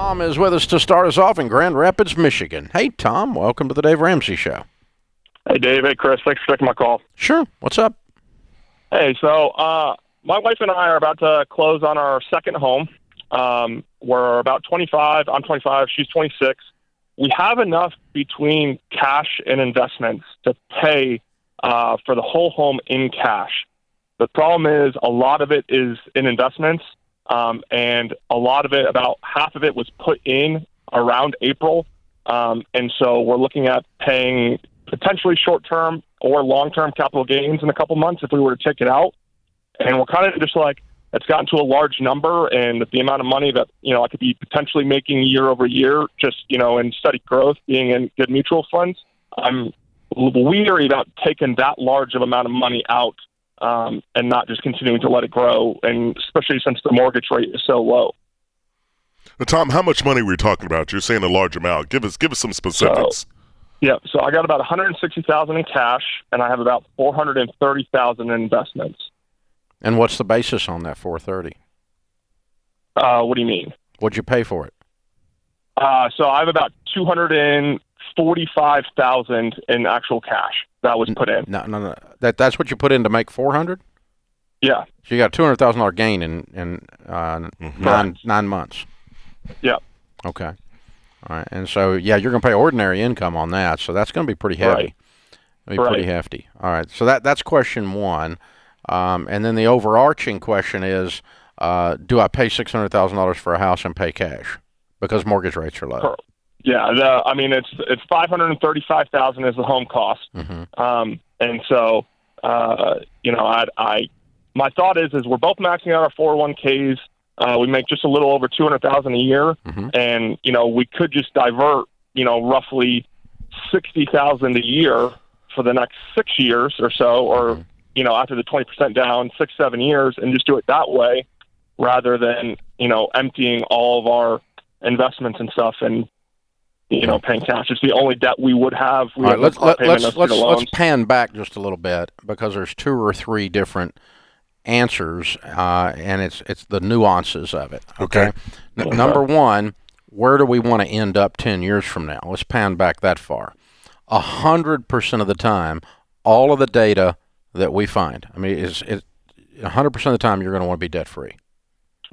Tom is with us to start us off in Grand Rapids, Michigan. Hey, Tom, welcome to the Dave Ramsey Show. Hey, Dave. Hey, Chris. Thanks for taking my call. Sure. What's up? Hey, so my wife and I are about to close on our second home. We're about 25. I'm 25. She's 26. We have enough between cash and investments to pay for the whole home in cash. The problem is a lot of it is in investments, and a lot of it, about half of it, was put in around April. And so we're looking at paying potentially short-term or long-term capital gains in a couple months if we were to take it out. And we're kind of just like, it's gotten to a large number, and the amount of money that, I could be potentially making year over year, just, in steady growth, being in good mutual funds, I'm weary about taking that large of amount of money out and not just continuing to let it grow, and especially since the mortgage rate is so low. Now, Tom, how much money were you talking about? You're saying a large amount. Give us some specifics. So I got about $160,000 in cash, and I have about $430,000 in investments. And what's the basis on that $430,000? What do you mean? What'd you pay for it? So I have about $245,000 in actual cash that was put in. No. That's what you put in to make $400,000? Yeah. So you got a $200,000 gain in 9 months. Yeah. Okay. All right. And so, you're going to pay ordinary income on that, so that's going to be pretty heavy. Right. It'll be pretty hefty. All right. So that's question one. And then the overarching question is, do I pay $600,000 for a house and pay cash because mortgage rates are low? Yeah. It's $535,000 is the home cost. Mm-hmm. And so, my thought is we're both maxing out our 401ks. We make just a little over $200,000 a year, mm-hmm. and we could just divert roughly $60,000 a year for the next 6 years or so, or mm-hmm. After the 20% down, 6-7 years, and just do it that way, rather than emptying all of our investments and stuff and paying cash. It's the only debt we would have. All right, let's pan back just a little bit, because there's 2 or 3 different answers, and it's the nuances of it. Okay. Number one, where do we want to end up 10 years from now? Let's pan back that far. 100% of the time, all of the data that we find, 100% of the time you're going to want to be debt free.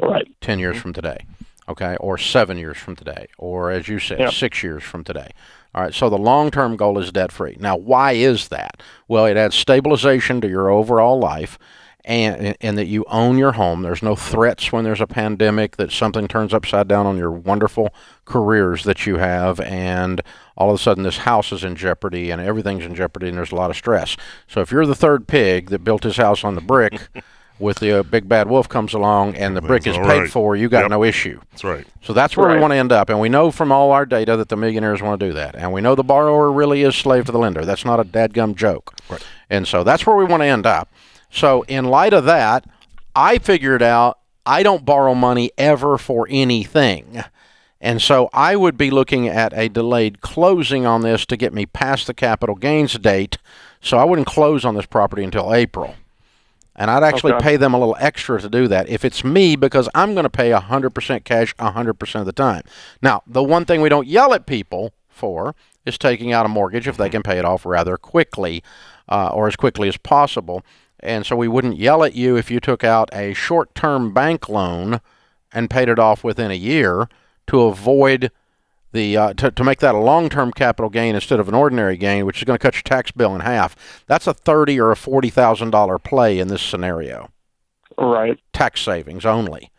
Right. 10 years from today. Okay. Or 7 years from today. Or, as you said, 6 years from today. All right. So the long-term goal is debt free. Now, why is that? Well, it adds stabilization to your overall life, and that you own your home. There's no threats when there's a pandemic that something turns upside down on your wonderful careers that you have, and all of a sudden this house is in jeopardy and everything's in jeopardy, and there's a lot of stress. So if you're the third pig that built his house on the brick with the big bad wolf comes along and the brick is paid for, you got no issue. That's right. So that's where we want to end up, and we know from all our data that the millionaires want to do that, and we know the borrower really is slave to the lender. That's not a dadgum joke. Right. And so that's where we want to end up. So in light of that, I figured out I don't borrow money ever for anything. And so I would be looking at a delayed closing on this to get me past the capital gains date. So I wouldn't close on this property until April. And I'd actually pay them a little extra to do that if it's me, because I'm going to pay 100% cash 100% of the time. Now, the one thing we don't yell at people for is taking out a mortgage if they can pay it off rather quickly, or as quickly as possible. And so we wouldn't yell at you if you took out a short-term bank loan and paid it off within a year to avoid the to make that a long-term capital gain instead of an ordinary gain, which is going to cut your tax bill in half. That's a $30,000 or a $40,000 play in this scenario. Right. Tax savings only.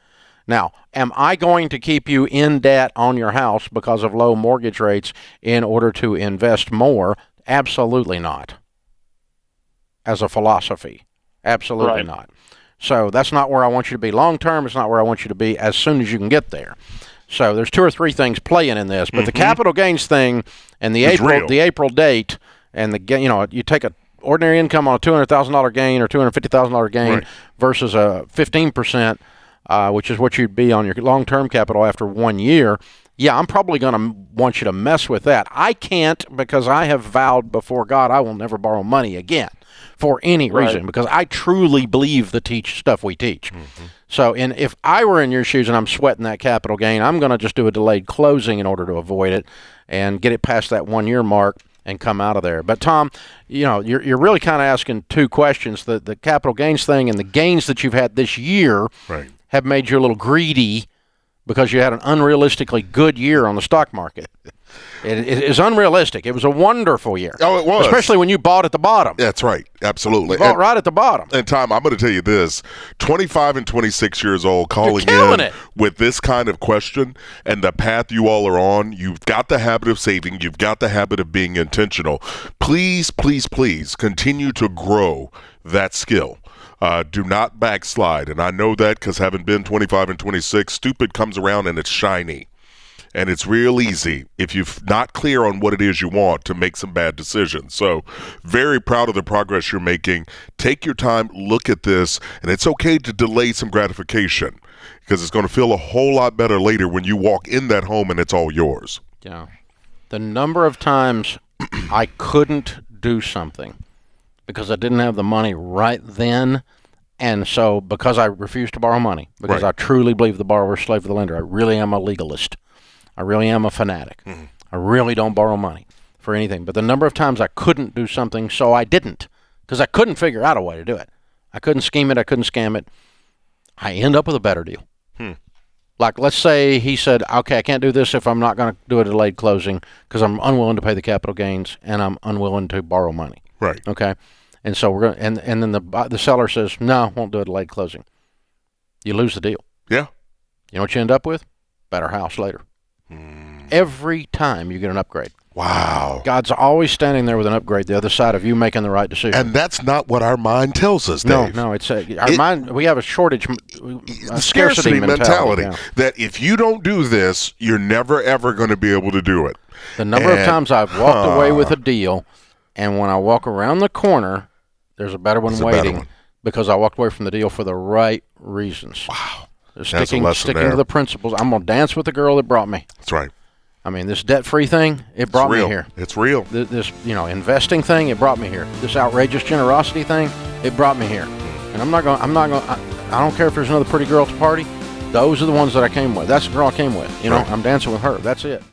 Now, am I going to keep you in debt on your house because of low mortgage rates in order to invest more? Absolutely not. As a philosophy. Absolutely not. So that's not where I want you to be long term. It's not where I want you to be as soon as you can get there. So there's 2 or 3 things playing in this, but the capital gains thing and the April date, and you take a ordinary income on a $200,000 gain or $250,000 gain versus a 15%, which is what you'd be on your long term capital after 1 year. yeah, I'm probably going to want you to mess with that. I can't, because I have vowed before God I will never borrow money again for any reason, because I truly believe the stuff we teach. So, and if I were in your shoes and I'm sweating that capital gain, I'm going to just do a delayed closing in order to avoid it and get it past that 1 year mark and come out of there. But Tom, you're really kind of asking two questions. The capital gains thing and the gains that you've had this year have made you a little greedy because you had an unrealistically good year on the stock market. It is unrealistic. It was a wonderful year. Oh, it was. Especially when you bought at the bottom. That's right. Absolutely. You bought right at the bottom. And Tom, I'm going to tell you this. 25 and 26 years old, calling in with this kind of question and the path you all are on, you've got the habit of saving. You've got the habit of being intentional. Please, please, please continue to grow that skill. Do not backslide. And I know that because having been 25 and 26, stupid comes around and it's shiny. And it's real easy, if you're not clear on what it is you want, to make some bad decisions. So very proud of the progress you're making. Take your time, look at this, and it's okay to delay some gratification because it's going to feel a whole lot better later when you walk in that home and it's all yours. Yeah. The number of times I couldn't do something because I didn't have the money right then, and so because I refused to borrow money, because I truly believe the borrower is slave to the lender, I really am a legalist. I really am a fanatic. I really don't borrow money for anything. But the number of times I couldn't do something, so I didn't, because I couldn't figure out a way to do it. I couldn't scheme it. I couldn't scam it. I end up with a better deal. Like, let's say he said, okay, I can't do this if I'm not going to do a delayed closing because I'm unwilling to pay the capital gains and I'm unwilling to borrow money. Right. Okay. And so we're going to, and then the seller says, no, won't do a delayed closing. You lose the deal. Yeah. You know what you end up with? Better house later. Every time you get an upgrade. Wow. God's always standing there with an upgrade the other side of you making the right decision. And that's not what our mind tells us, Dave. No, it's our mind. We have a scarcity mentality. Yeah. That if you don't do this, you're never, ever going to be able to do it. The number of times I've walked away with a deal, and when I walk around the corner, there's a better one waiting because I walked away from the deal for the right reasons. Wow. Sticking to the principles. I'm going to dance with the girl that brought me. That's right. I mean, this debt-free thing, it brought me here. It's real. This investing thing, it brought me here. This outrageous generosity thing, it brought me here. And I don't care if there's another pretty girl at the party. Those are the ones that I came with. That's the girl I came with. I'm dancing with her. That's it.